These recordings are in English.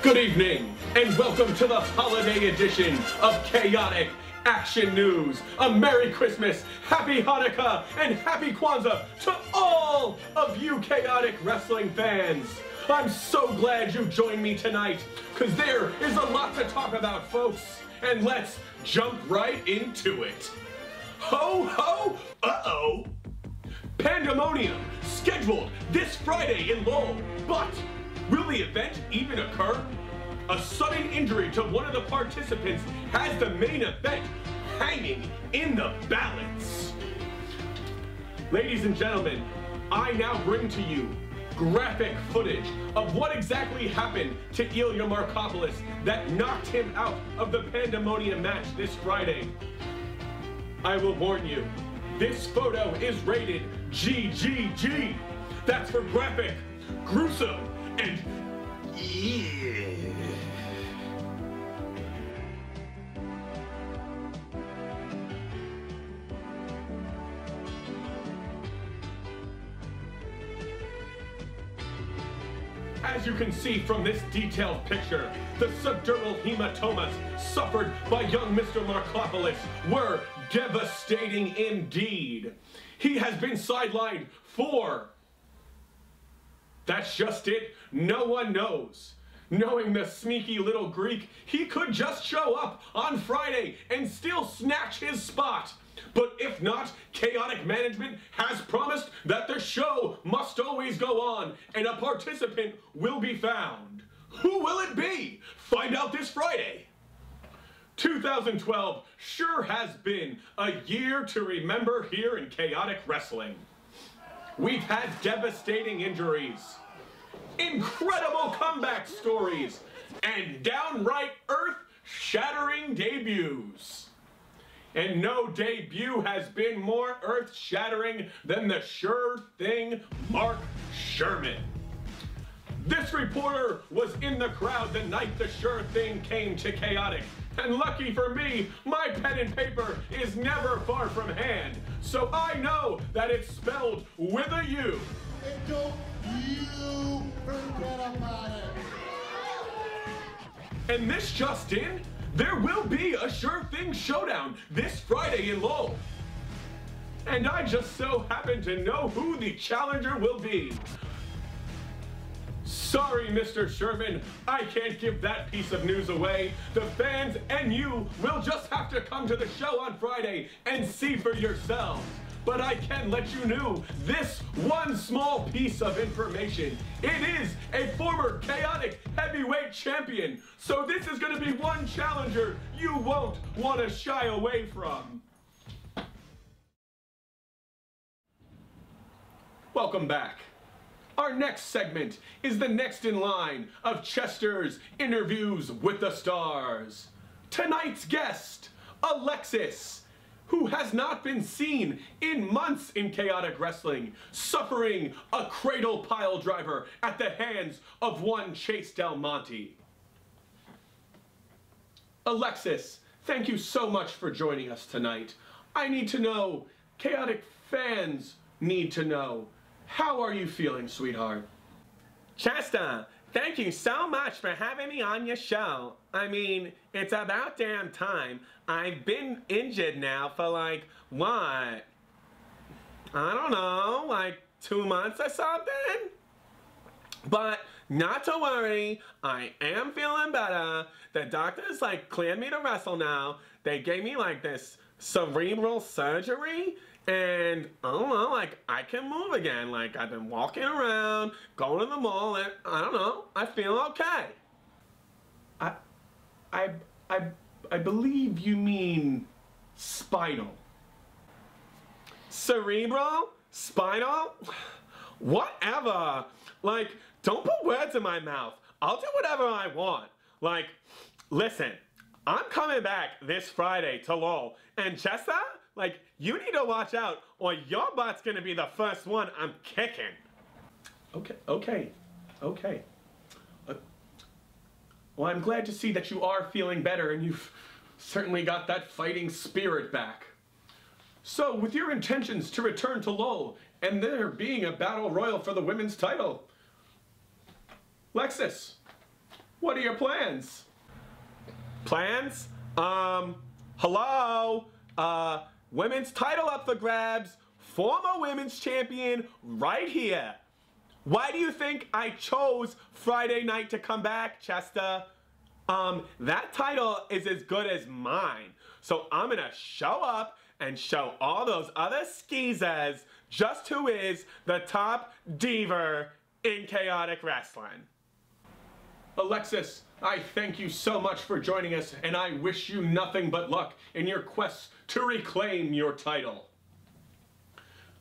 Good evening, and welcome to the holiday edition of Chaotic Action News. A Merry Christmas, Happy Hanukkah, and Happy Kwanzaa to all of you Chaotic Wrestling fans. I'm so glad you joined me tonight, because there is a lot to talk about, folks. And let's jump right into it. Ho, ho, uh-oh. Pandemonium, scheduled this Friday in Lowell, but will the event even occur? A sudden injury to one of the participants has the main event hanging in the balance. Ladies and gentlemen, I now bring to you graphic footage of what exactly happened to Ilya Markopoulos that knocked him out of the Pandemonium match this Friday. I will warn you, this photo is rated GGG. That's for graphic, gruesome, and as you can see from this detailed picture, the subdermal hematomas suffered by young Mr. Markopoulos were devastating indeed. He has been sidelined for... That's just it. No one knows. Knowing the sneaky little Greek, he could just show up on Friday and still snatch his spot. But if not, Chaotic Management has promised that the show must always go on and a participant will be found. Who will it be? Find out this Friday. 2012 sure has been a year to remember here in Chaotic Wrestling. We've had devastating injuries, incredible comeback stories, and downright earth-shattering debuts. And no debut has been more earth-shattering than the sure thing Mark Sherman. This reporter was in the crowd the night the sure thing came to Chaotic. And lucky for me, my pen and paper is never far from hand. So I know that it's spelled with a U. And don't you forget about it. And this just in, there will be a Sure Thing Showdown this Friday in Lowell. And I just so happen to know who the challenger will be. Sorry, Mr. Sherman, I can't give that piece of news away. The fans and you will just have to come to the show on Friday and see for yourselves. But I can let you know this one small piece of information. It is a former Chaotic Heavyweight Champion. So this is going to be one challenger you won't want to shy away from. Welcome back. Our next segment is the next in line of Chester's Interviews with the Stars. Tonight's guest, Alexis, who has not been seen in months in Chaotic Wrestling, suffering a cradle pile driver at the hands of one Chase Del Monte. Alexis, thank you so much for joining us tonight. I need to know, Chaotic fans need to know, how are you feeling, sweetheart? Chester, thank you so much for having me on your show. I mean, it's about damn time. I've been injured now for like, what? I don't know, like 2 months or something? But not to worry, I am feeling better. The doctors like cleared me to wrestle now. They gave me like this cerebral surgery. And I don't know, like I can move again. Like I've been walking around, going to the mall, and I don't know, I feel okay. I believe you mean spinal. Cerebral? Spinal? Whatever. Like, don't put words in my mouth. I'll do whatever I want. Like, listen, I'm coming back this Friday to Lowell, and Chester, like, you need to watch out or your butt's gonna be the first one I'm kicking. Okay. Well, I'm glad to see that you are feeling better and you've certainly got that fighting spirit back. So, with your intentions to return to Lowell and there being a battle royal for the women's title, Lexus, What are your plans? Plans? Hello? Women's title up for grabs. Former women's champion right here. Why do you think I chose Friday night to come back, Chester? That title is as good as mine. So I'm gonna show up and show all those other skeezers just who is the top diva in chaotic wrestling. Alexis, I thank you so much for joining us, and I wish you nothing but luck in your quest to reclaim your title.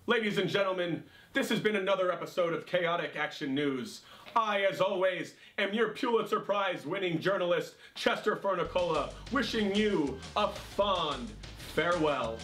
Ladies and gentlemen, this has been another episode of Chaotic Action News. I, as always, am your Pulitzer Prize winning journalist, Chester Furnacola, wishing you a fond farewell.